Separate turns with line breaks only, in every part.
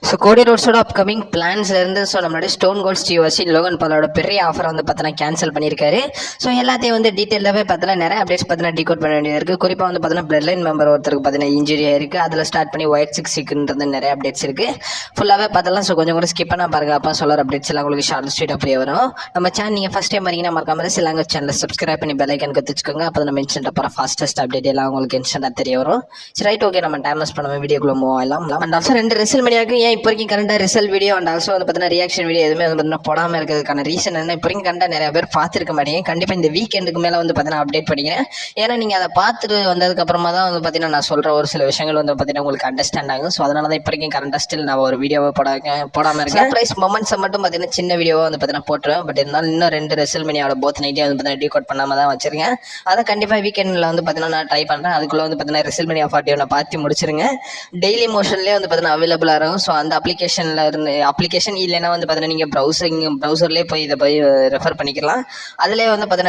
So கோடி ரோட்ஸோட upcoming பிளான்ஸ்லேருந்து நம்மளுடைய Stone Cold Steve Austin Logan பாலோட பெரிய ஆஃபர் கேன்சல் பண்ணியிருக்காரு. ஸோ எல்லாத்தையும் டீட்டெயிலாகவே நிறைய அப்டேட்ஸ் டீகோட் பண்ண வேண்டியது இருக்குது. குறிப்பாக பிளட் லைன் மெம்பர் ஒருத்தருக்கு இன்ஜுரியாக இருக்குது. அதில் ஸ்டார்ட் பண்ணி ஒயிட் சிக்ஸ்ன்றது நிறைய அப்டேட்ஸ் இருக்குது. ஃபுல்லாகவே பார்த்தலாம். ஸோ கொஞ்சம் கூட ஸ்கிப் பண்ணால் பாருங்க. அப்போ சொல்கிற அப்டேட்ஸ் எல்லாம் உங்களுக்கு ஷார்ட் ஸ்வீட் அப்படியே வரும். நம்ம சேனல் நீங்கள் ஃபஸ்ட் டைம் வரீங்கன்னா மறக்காம லாங்குவேஜ் சேனல் சப்ஸ்கிரைப் பண்ணி பெல் ஐக்கன் வச்சுக்கோங்க. அப்போ நம்ம இன்ஸ்டன்ட் அப்புறம் ஃபாஸ்டஸ்ட் அப்டேட் எல்லாம் உங்களுக்கு இன்ஸ்டன்ட்டாக தெரிய வரும். சரி, ரைட், ஓகே. நம்ம டைம் பண்ணாமல் வீடியோக்குள்ள மூவ் ஆகலாம். அண்ட் ஆல்சோ 2 ரெசல் மீடியாவுக்கு ஏன் இப்போ வரைக்கும் கரண்டாக result video and also reaction video எதுவுமே போடாமல் இருக்கிறதுக்கான ரீசன் என்ன, இப்போ வரைக்கும் கரெக்டாக நிறைய பேர் பார்த்துருக்க மாட்டேங்க. கண்டிப்பாக இந்த வீக்கெண்டுக்கு மேலே அப்டேட் பண்ணிக்கிறேன். ஏன்னா நீங்கள் அதை பார்த்துட்டு வந்ததுக்கு அப்புறமா தான் நான் சொல்கிற ஒரு சில விஷயங்கள் உங்களுக்கு அண்டர்ஸ்டாண்ட் ஆகும். ஸோ அதனால தான் இப்போ வரைக்கும் கரண்டாக ஸ்டில் நான் ஒரு வீடியோவை போடாமல் இருக்கேன். சர்ப்ரைஸ் மொமெண்ட்ஸை மட்டும் சின்ன வீடியோவை போட்டுருவேன். பட் இருந்தாலும் இன்னும் 2 ரெசல் மீடியாவோட போத் நைட்டே டீகோட் பண்ணாமல் தான் வச்சிருக்கேன். அதை கண்டிப்பாக வீக்கெண்டில் நான் ட்ரை பண்ணுறேன். அதுக்குள்ளே ரெசல் மீடியா 41 பார்த்து முடிச்சிருங்க. டெய்லி மோஷன்லேயே அவைலபிளாக இருக்கும். ஸோ அந்த அப்ளிகேஷன் இல்லைன்னா நீங்கள் ப்ரௌசர்லேயே போய் இதை போய் ரெஃபர் பண்ணிக்கலாம். அதிலே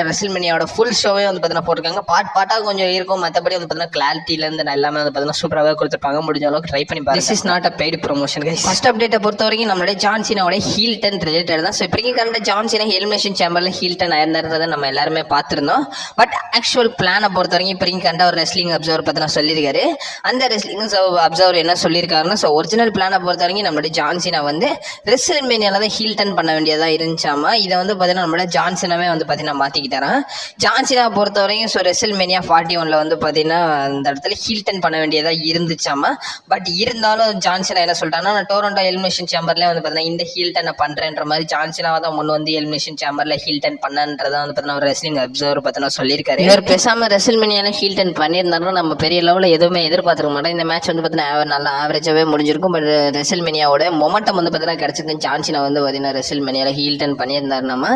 ரெசல் மீடியாவோட ஃபுல் ஷோவே போட்டிருக்காங்க. பாட்டாக கொஞ்சம் இருக்கும். மற்றபடி கிளாரிட்டியிலேருந்து எல்லாமே சூப்பராகவே கொடுத்துருப்பாங்க. முடிஞ்ச அளவுக்கு ட்ரை பண்ணி பாருங்க. This is not a paid promotion. First அப்டேட்டை பொறுத்த வரைக்கும் நம்மளுடைய ஜான் சீனாவோட ஹீல் டர்ன் ரிலேட்டட் தான். ஸோ இப்போதைக்கு கரெக்டாக ஜான் சீனா எலிமினேஷன் சேம்பரில் ஹீல் டர்ன் ஆயிருந்ததை நம்ம எல்லாருமே பார்த்துருந்தோம். பட் ஆக்சுவல் பிளானை பொறுத்த வரைக்கும் இப்போதைக்கு கரெக்டாக ஒரு ரெஸ்லிங் அப்சர்வர் சொல்லியிருக்காரு. அந்த ரெஸ்லிங் அப்சர்வர் என்ன சொல்லியிருக்காருன்னா, ஸோ ஒரிஜினல் பிளானை பொறுத்த வரைக்கும் நம்மளுடைய ஜான் சீனா ரெஸ்ல்மேனியால தான் ஹீல் டர்ன் பண்ண வேண்டியதா இருந்துச்சாமா. இதை நம்மளோட ஜான் சீனாவே மாத்திக்கிட்டாராம். ஜான் சீனா பொறுத்த வரைக்கும் ஸோ ரெஸ்ல்மேனியா 41 அந்த இடத்துல ஹீல் டர்ன் பண்ண வேண்டியதா இருந்துச்சாமா. பட் இருந்தாலும் ஜான் சீனா என்ன சொல்லிட்டாங்கன்னா, நான் டோரண்டோ எலிமினேஷன் சேம்பர்ல இந்த ஹீல் டர்னை பண்றேன்ற மாதிரி ஜான் சீனாவை தான் முன் எலிமினேஷன் சேம்பர்ல ஹீல் டர்ன் பண்ணன்றதை ஒரு ரெஸ்லிங் அப்சர்வர் சொல்லியிருக்காரு. இவர் பேசாம ரெஸ்ல்மேனியால ஹீல் டர்ன் பண்ணியிருந்தாலும் நம்ம பெரிய லெவலில் எதுவுமே எதிர்பார்த்துக்க மாட்டோம். இந்த மேட்ச் நல்லா ஆவரேஜாவே முடிஞ்சிருக்கும். பட் ரெஸ்ல்மேனியாவோட மொமெண்டம் கிடைச்சது. ஜான் சீனா ரெஸ்ல்மேனியால ஹீல் டர்ன் பண்ணியிருந்தாரு. நம்ம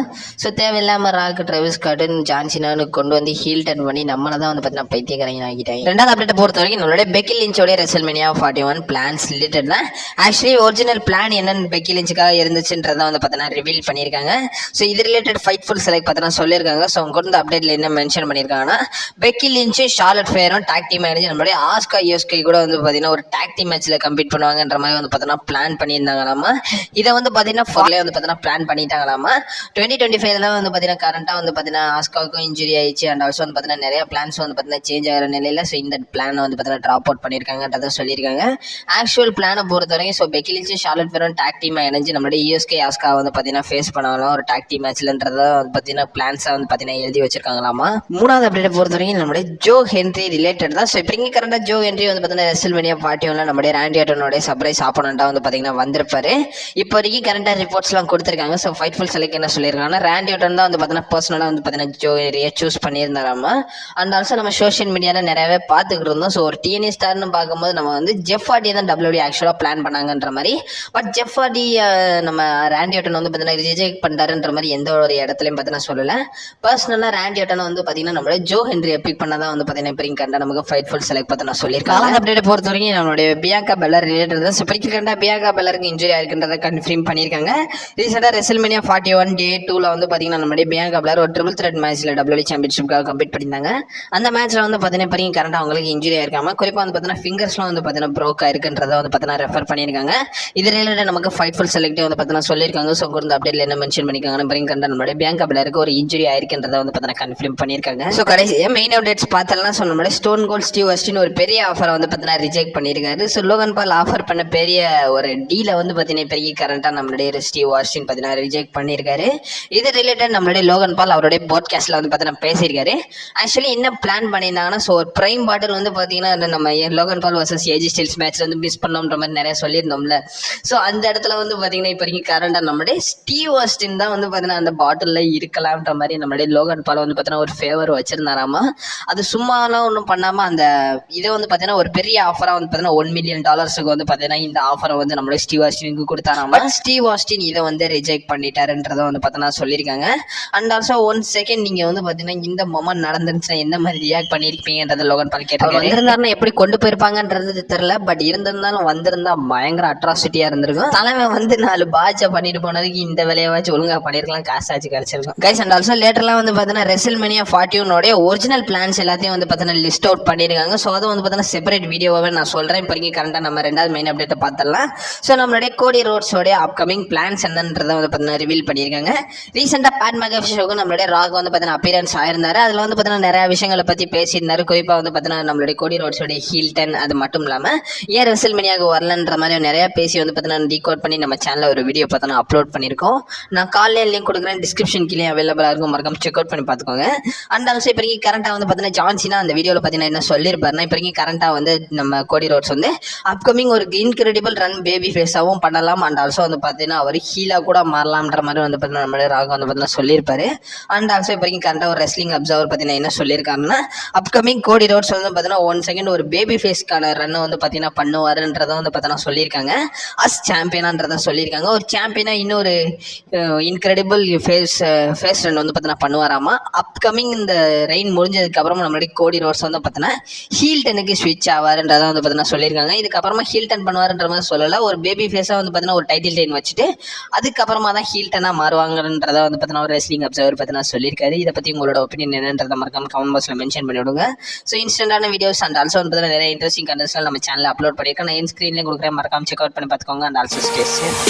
ஸோ தேவையில்லாம ராக், ட்ரெவிஸ் ஸ்காட், ஜான் சீனான்னு கொண்டு ஹீல் டர்ன் பண்ணி நம்மளை தான் பைத்தியக்காரங்க ஆகிட்டாங்க. ரெண்டாவது அப்டேட் பொறுத்த வரைக்கும் நம்மளுடைய பெக்கி லின்ச்சோட ரெஸ்ல்மேனியா 41 பிளான்ஸ் ரிலேட்டட் தான். ஆக்சுவலி ஒரிஜினல் பிளான் என்னன்னு பெக்கி லின்ச்சுக்காக இருந்துச்சுன்றதை ரிவீல் பண்ணியிருக்காங்க. ஸோ இது ரிலேட்டட் ஃபைட்ஃபுல் செலக்ட் சொல்லியிருக்காங்க. ஸோ அவங்க கொண்டு அப்டேட்ல என்ன மென்ஷன் பண்ணியிருக்காங்கன்னா, பெக்கி லின்ச்சு, ஷார்லட் ஃபேரும் டாக் டீம் மேனேஜர் நம்மளுடைய ஆஸ்கா யோஸ்கை கூட ஒரு டாக் டீம் மேட்ச்ல கம்பீட் பண்ணுவாங்கன்ற மாதிரி பிளான் பண்ணியிருந்தாங்களாமா. இதை பிளான் பண்ணிட்டாங்களாமா. 2025 தான் கரண்டா ஆஸ்காவுக்கும் இன்ஜுரி ஆயிடுச்சு. அண்ட் ஆல்சோ நிறைய பிளான்ஸ் சேஞ்ச் ஆகிற நிலையில ஸோ இந்த பிளான் ட்ராப் அவுட் பண்ணியிருக்காங்கன்றத சொல்லியிருக்காங்க. ஆக்சுவல் பிளானை பொறுத்த வரைக்கும் ஸோ பெக்கி லின்ச், ஷார்லட் ஃபேரும் டாக் டீமா இணைஞ்சு நம்மளுடைய யூஎஸ்கே ஆஸ்கா ஃபேஸ் பண்ணாலும் ஒரு டாக் டீம் மேட்ச்லன்றத பிளான்ஸை எழுதி வச்சிருக்காங்களாமா. மூணாவது அப்டேட் பொறுத்த வரைக்கும் நம்மளுடைய ஜோ ஹென்ரி ரிலேட்டட் தான். ஸோ இப்போ கரண்டா ஜோ ஹென்ரி ரெஸ்ல்மேனியா 41 நம்மளுடைய ராண்டி ஆர்டனோட சர்ப்ரைஸ் ஆப்போனண்டா வந்திருப்பாரு. இப்போ வரைக்கும் கரண்டா ரிப்போர்ட்ஸ்லாம் கொடுத்துருக்காங்க. ஸோ ஃபைட்ஃபுல் செலக்ட் என்ன சொல்லியிருக்காங்கன்னா, ராண்டி ஆர்டன் தான் பர்சனலாக ஜோ ஹென்ரியை சூஸ் பண்ணியிருந்தாராமா. அண்ட் ஆல்சோ நம்ம சோஷியல் மீடியாவில் நிறையவே பார்த்துக்கிட்டு இருந்தோம். ஸோ ஒரு டிஎன்ஏ ஸ்டார்னு பார்க்கும்போது நம்ம ஜெஃப் ஹார்டியை தான் WWE ஆக்சுவலாக பிளான் பண்ணாங்கன்ற மாதிரி. பட் ஜெஃப் ஹார்டி நம்ம ராண்டி ஆர்டன் ரிஜெக்ட் பண்ணிட்டாருன்ற மாதிரி எந்த ஒரு இடத்துலையும் சொல்லலை. பர்சனலாக ராண்டி ஆர்டன் நம்மளோட ஜோ ஹென்ரியை பிக் பண்ணதான் இப்போ கண்டா நமக்கு ஃபைட்ஃபுல் செலக்ட் சொல்லியிருக்காங்க. அப்டேட் பொறுத்த வரைக்கும் நம்மளுடைய பியாங்கா பெல்லர் ரிலேட்டட் தான். இப்போ கண்டா பியாங்கா பெல்லருக்கு இன்ஜுரி ஆயிருக்குன்றதை கன்ஃபார்ம் பண்ணியிருக்காங்க. ரீசெண்டாக ரெஸ்ல்மேனியா 41 Day 2ல நம்மளுடைய பியாங்கா பெல்லர் ஒரு ட்ரிபிள் த்ரெட் மேட்ச்ல WWE சாம்பியன்ஷிப்காக கம்பீட் பண்ணியிருந்தாங்க. அந்த மேட்ச்ல இப்போ கரண்டா அவங்களுக்கு இன்ஜுரி ஆயிருக்காம. குறிப்பாக ஃபிங்கர்ஸ்லாம் ப்ரோக் ஆயிருக்குன்றதை ரெஃபர் பண்ணியிருக்காங்க. இது ரிலேட்டட் நமக்கு ஃபைட்ஃபுல் செலக்டே சொல்லியிருக்காங்க. ஸோ இந்த அப்டேட்ல என்ன மென்ஷன் பண்ணியிருக்காங்க, கண்டா நம்மளுடைய பியாங்கா பெல்லருக்கு ஒரு இன்ஜுரி ஆயிருக்குன்றதை கன்ஃபார்ம் பண்ணியிருக்காங்க. ஸோ கடைசியாக மெயின் அப்டேட்ஸ் பார்த்தலாம். ஸோ நம்மளுடைய ஸ்டோன் கோல்ட் ஸ்டீவ் ஆஸ்டின் ஒரு பெரிய ஆஃபரை ரிஜெக்ட் பண்ணியிருக்காரு. ஸோ லோகன் பால் ஆஃபர் பண்ண பெரிய ஒரு டீலை பெரிய கரண்டா நம்மளுடைய ஸ்டீவ் ஆஸ்டின் ரிஜெக்ட் பண்ணியிருக்காரு. இது ரிலேட்டட் நம்மளுடைய லோகன் பால் அவருடைய பாட்காஸ்ட்ல பேசியிருக்காரு. ஆக்சுவலி என்ன பிளான் பண்ணியிருந்தாங்கன்னா, ஸோ ஒரு பிரைம் பாட்டில் நம்ம Logan Paul versus AJ Styles மேட்ச்ல மிஸ் பண்ணோம்ன்ற மாதிரி நிறைய சொல்லியிருந்தோம்ல. ஸோ அந்த இடத்துல இப்போ கரண்டா நம்மளுடைய ஸ்டீவ் ஆஸ்டின் தான் அந்த பாட்டில் இருக்கலாம்ன்ற மாதிரி நம்மளுடைய லோகன் பால் ஒரு ஃபேவர் வச்சிருந்தாராமா. அது சும்மாலாம் ஒன்றும் பண்ணாம அந்த இதை ஒரு பெரிய ஆஃபரா $1 million இந்த ஆஃபரை நம்மளுடைய ஸ்டீவ் ஆஸ்டினுக்கு கொடுத்தாராமா. ஸ்டீவ் ஆஸ்டின் இதை ரிஜெக்ட் பண்ணிட்டாருன்றதை சொல்லியிருக்காங்க. அண்ட் ஆல்சோ 1 செகண்ட் நீங்க இந்த மொமெண்ட் நடந்துருச்சுன்னா எந்த மாதிரி ரியாக்ட் பண்ணிருப்பீங்கன்றத லோகன் பால் கேட்டாங்க. வந்திருந்தாருன்னா எப்படி கொண்டு போயிருப்பாங்கன்றது தெரியல. பட் இருந்திருந்தாலும் வந்திருந்தா பயங்கர அட்ராசிட்டியா இருந்திருக்கும். தலைமை 4 பாட்சை பண்ணிட்டு போனதுக்கு இந்த வேலையாச்சும் ஒழுங்கா பண்ணிருக்கலாம், காசாச்சு கிடைச்சிருக்கும். கைஸ் அண்ட் ஆல்சோ லேட்டர்லாம் ரெஸ்ல்மேனியா 41 ஒரிஜினல் பிளான்ஸ் எல்லாத்தையும் லிஸ்ட் அவுட் பண்ணிருக்காங்க. ஸோ அதை செப்பரேட் வீடியோவாவே நான் சொல்றேன். இப்போ கரண்டா நம்ம ரெண்டாவது மெயின் அப்டேட்டை பார்த்தலாம். சொல்லலாம். ஸோ நம்மளுடைய கோடி ரோட்ஸோடைய அப்கமிங் பிளான்ஸ் என்னன்றதை வந்து பார்த்தீங்கன்னா ரிவீல் பண்ணியிருக்காங்க. ரீசெண்டாக பேட் மெகாஃபி ஷோக்கு நம்மளுடைய ராக் வந்து பார்த்தீங்கன்னா அப்பியரன்ஸ் ஆயிருந்தாரு. அதில் வந்து பார்த்தீங்கன்னா நிறைய விஷயங்களை பற்றி பேசியிருந்தாரு. குறிப்பாக வந்து பார்த்தீங்கன்னா நம்மளுடைய கோடி ரோட்ஸோடைய ஹீல்டன் அது மட்டும் இல்லாமல் ஏன் ரெசில்மேனியாவுக்கு வரலன்ற மாதிரி நிறையா பேசி வந்து பார்த்தீங்கன்னா டீகோட் பண்ணி நம்ம சேனலில் ஒரு வீடியோ பார்த்தீங்கன்னா அப்லோட் பண்ணியிருக்கோம். நான் காலையில் லிங்க் கொடுக்குறேன், டிஸ்கிரிப்ஷன் கீழே அவைலபிளாக இருக்கும், மறக்காம செக் அவுட் பண்ணி பார்த்துக்கோங்க. அண்ட் ஆல்சோ இப்போ கரண்ட்டாக வந்து பார்த்தீங்கன்னா ஜான்சினா அந்த வீடியோவில் பார்த்தீங்கன்னா என்ன சொல்லியிருப்பாருன்னா, இப்போ கரண்ட்டாக வந்து நம்ம கோடி ரோட்ஸ் வந்து அப்கமிங் ஒரு இன்கிரெடிபிள் ரன் பேபி ஃபேஸாகவும் பண்ணலாம். அண்ட் ஆல்சோ வந்து பார்த்தீங்கன்னா அவர் ஹீலாக கூட மாறலாம்ன்ற மாதிரி வந்து பார்த்தீங்கன்னா நம்மளே ராக வந்து பார்த்தீங்கன்னா சொல்லியிருப்பாரு. அண்ட் ஆல்சோ இப்போ கரண்ட்டாக ஒரு ரெஸ்லிங் அப்சர்வர் பார்த்தீங்கன்னா என்ன சொல்லியிருக்காருன்னா, அப்கமிங் கோடி ரோட்ஸ் வந்து பார்த்தீங்கன்னா 1 செகண்ட் ஒரு பேபி ஃபேஸ்க்கான ரன் வந்து பார்த்தீங்கன்னா பண்ணுவாருன்றதை வந்து பார்த்தீங்கன்னா சொல்லியிருக்காங்க. அஸ் சாம்பியனான்றதை சொல்லியிருக்காங்க. ஒரு சாம்பியனாக இன்னொரு இன்கிரெடிபிள் ஃபேஸ் ரன் வந்து பார்த்தீங்கன்னா பண்ணுவாராமா. அப்கமிங் இந்த ரெயின் முடிஞ்சதுக்கு அப்புறமா நம்மளுடைய கோடி ரோட்ஸ் வந்து பார்த்தீங்கன்னா ஹீல்டனுக்கு ஸ்விட்ச் ஆவாருன்றதை வந்து பார்த்தீங்கன்னா சொல்லியிருக்காங்க. இதுக்கப்புறமா ஹீல்டன் பண்ணுவாருன்ற மாதிரி சொல்லலை. ஒரு பேபி ஃபேஸாக வந்து பார்த்தீங்கன்னா ஒரு டைட்டில் ரெயின் வச்சுட்டு அதுக்கப்புறமா தான் ஹீல்டனாக மாறுவாங்கன்றதை வந்து பார்த்தீங்கன்னா ஒரு ரெஸ்லிங் அப்சர்வர் பார்த்தீங்கன்னா சொல்லியிருக்காரு. இதை பற்றி உங்களோட ஒப்பீனியன் என்னன்றதை மறக்காம கமெண்ட் பாக்ஸில் மென்ஷன் பண்ணி விடுங்க. ஸோ இன்ஸ்டன்டான வீடியோஸ் அண்ட் ஆல்சோ வந்து பார்த்தீங்கன்னா நிறைய இன்ட்ரெஸ்டிங் கண்டென்ட்ஸ்லாம் நம்ம சேனலில் அப்லோட் பண்ணியிருக்கேன். நான் என் ஸ்க்ரீன்லேயே கொடுக்குறேன், மறக்காம செக் அவுட் பண்ணி பார்த்துக்கோங்க. And also stay safe.